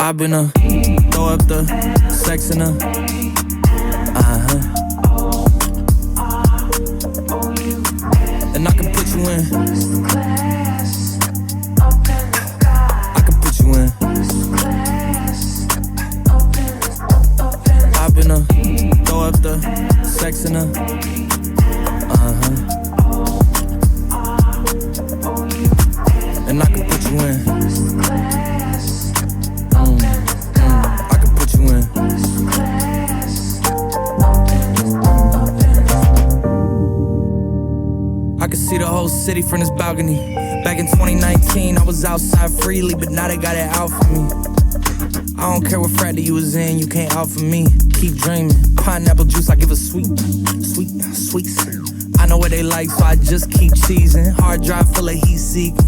I've been throw up the sex in her. And I can put you in. I can put you in. I've been throw up the sex in her. And I can put you in. I can put you in. I can see the whole city from this balcony. Back in 2019, I was outside freely, but now they got it out for me. I don't care what frat that you was in, you can't out for me. Keep dreaming, pineapple juice, I give a sweet. I know what they like, so I just keep cheesing. Hard drive full of heat seeking.